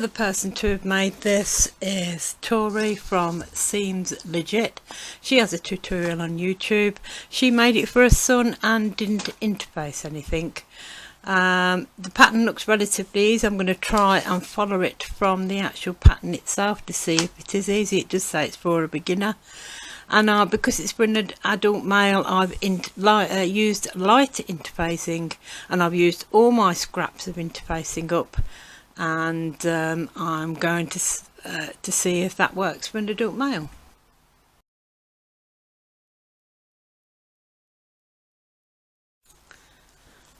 other person to have made this is Tori from Seems Legit. She has a tutorial on YouTube. She made it for her son and didn't interface anything. The pattern looks relatively easy. I'm going to try and follow it from the actual pattern itself to see if it is easy. It does say it's for a beginner, and because it's for an adult male, I've used light interfacing, and I've used all my scraps of interfacing up, and I'm going to see if that works for an adult male.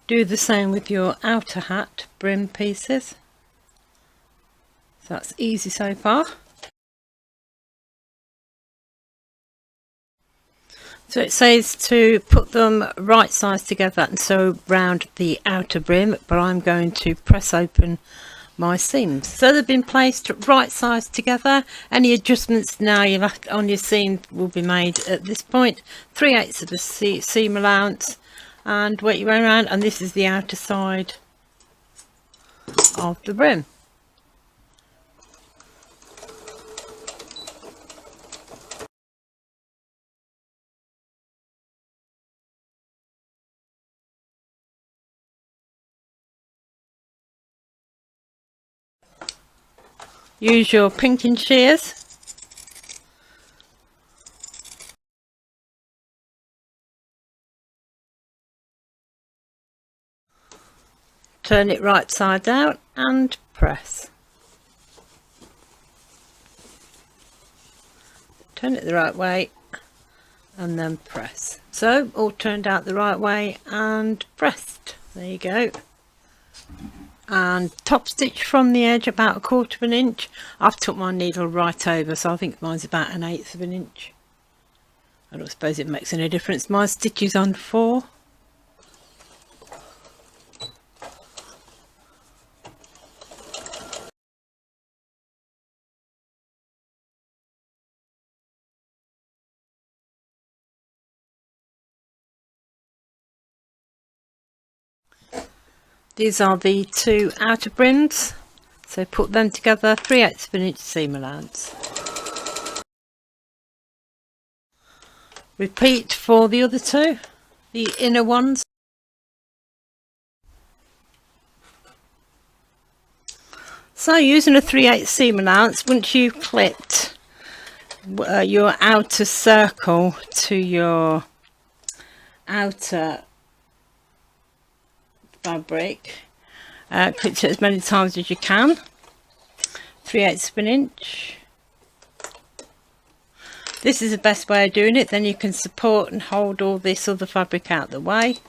Do the same with your outer hat brim pieces. So that's easy so far. So it says to put them right sides together and sew round the outer brim, but I'm going to press open my seams. So they've been placed right sides together. Any adjustments now you'll have on your seam will be made at this point. 3/8 of the seam allowance, and work your way around, and this is the outer side of the brim. Use your pinking shears. Turn it right side out and press. Turn it the right way and then press. So all turned out the right way and pressed. There you go. And top stitch from the edge about 1/4 of an inch. I've took my needle right over, so I think mine's about 1/8 of an inch. I don't suppose it makes any difference. My stitch is on 4. These are the 2 outer brims, so put them together, 3/8 of an inch seam allowance. Repeat for the other 2, the inner ones. So using a 3/8 seam allowance, once you've clipped your outer circle to your outer fabric, clip it as many times as you can. 3/8 of an inch. This is the best way of doing it, then you can support and hold all this other fabric out the way.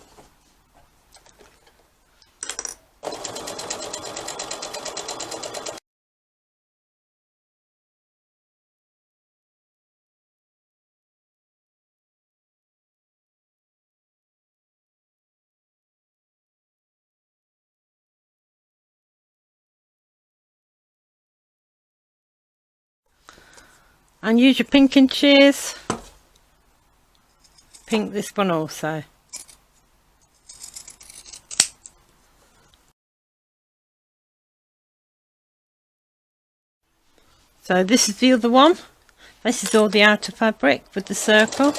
And use your pinking shears. Pink this one also. So this is the other one. This is all the outer fabric with the circle.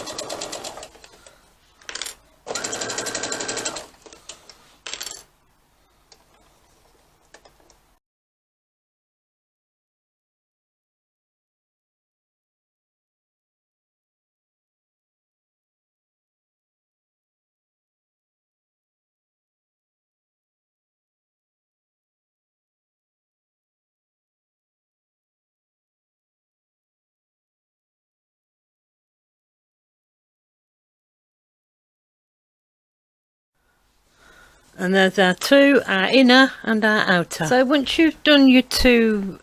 And there's our 2, our inner and our outer. So once you've done your 2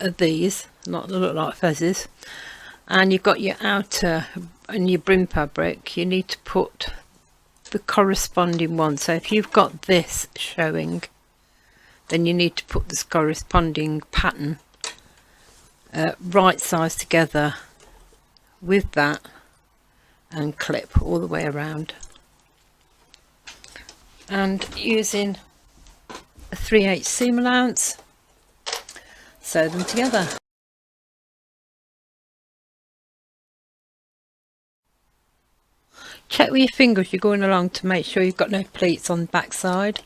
of these, not that look like fezzes, and you've got your outer and your brim fabric, you need to put the corresponding one. So if you've got this showing, then you need to put this corresponding pattern right size together with that and clip all the way around. And using a 3/8 seam allowance, sew them together. Check with your fingers you're going along to make sure you've got no pleats on the back side.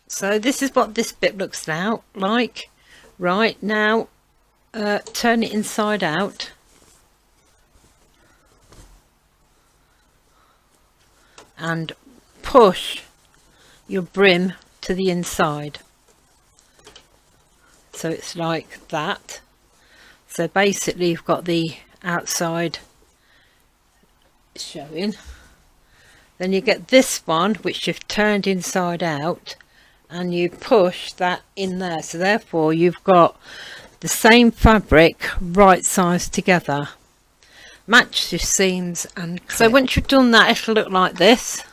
So this is what this bit looks now like. Right, now turn it inside out and push your brim to the inside, so it's like that. So basically you've got the outside showing, then you get this one which you've turned inside out and you push that in there, so therefore you've got the same fabric right size together, match your seams and clip. So once you've done that it'll look like this,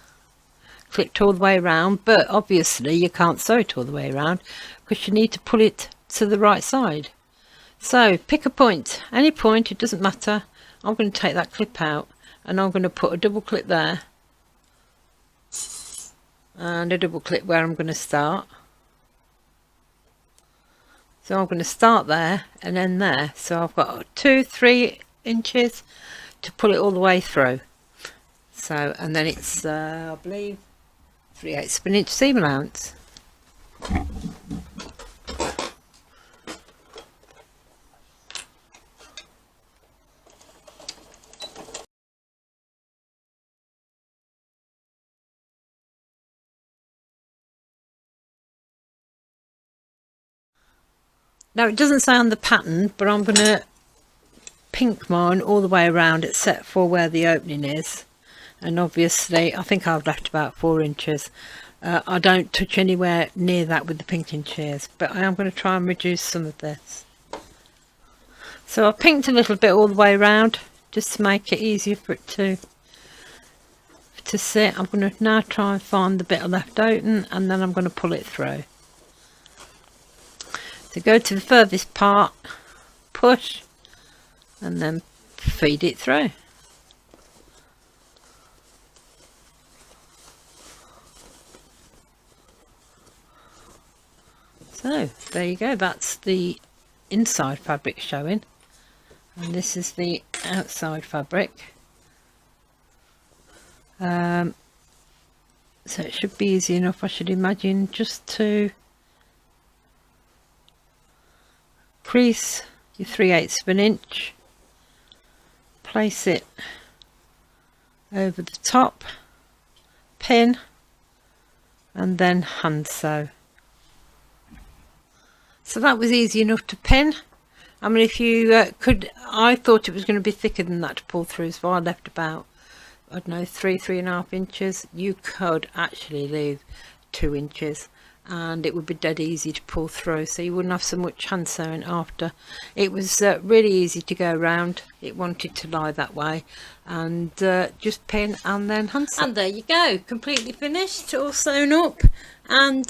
clipped all the way around, but obviously you can't sew it all the way around because you need to pull it to the right side. So pick a point, any point, it doesn't matter. I'm going to take that clip out and I'm going to put a double clip there and a double clip where I'm going to start. So I'm going to start there and end there, so I've got 2-3 inches to pull it all the way through. So, and then it's I believe 3/8 of an inch seam allowance. Now it doesn't say on the pattern, but I'm going to pink mine all the way around except for where the opening is, and obviously I think I've left about 4 inches. I don't touch anywhere near that with the pinking shears, but I am going to try and reduce some of this. So I've pinked a little bit all the way around just to make it easier for it to sit. I'm going to now try and find the bit I left open and then I'm going to pull it through. So go to the furthest part, push and then feed it through. So there you go, that's the inside fabric showing and this is the outside fabric. So it should be easy enough, I should imagine, just to crease your 3/8 of an inch, place it over the top, pin and then hand sew. So that was easy enough to pin. I mean, if you could, I thought it was going to be thicker than that to pull through, so I left about, I don't know, 3.5 inches. You could actually leave 2 inches and it would be dead easy to pull through, so you wouldn't have so much hand sewing after. It was really easy to go around. It wanted to lie that way and just pin and then hand sew. And there you go, completely finished, all sewn up. And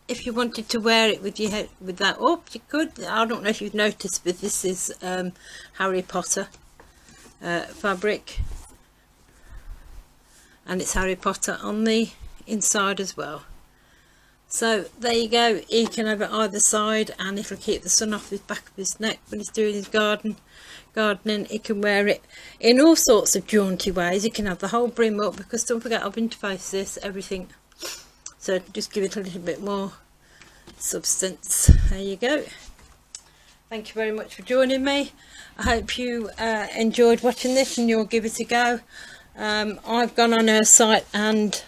if you wanted to wear it with your head, with that up, you could. I don't know if you've noticed, but this is Harry Potter fabric, and it's Harry Potter on the inside as well. So there you go, he can have it either side and it'll keep the sun off his back of his neck when he's doing his gardening. He can wear it in all sorts of jaunty ways. He can have the whole brim up, because don't forget I've interfaced this, everything, so just give it a little bit more substance. There you go. Thank you very much for joining me. I hope you enjoyed watching this and you'll give it a go. I've gone on her site and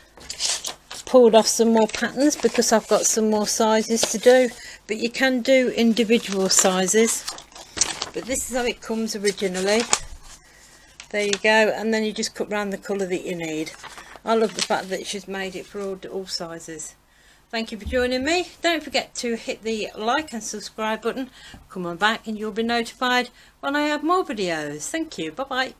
pulled off some more patterns because I've got some more sizes to do, but you can do individual sizes, but this is how it comes originally. There you go, and then you just cut round the colour that you need. I love the fact that she's made it for all sizes. Thank you for joining me. Don't forget to hit the like and subscribe button. Come on back and you'll be notified when I have more videos. Thank you. Bye bye.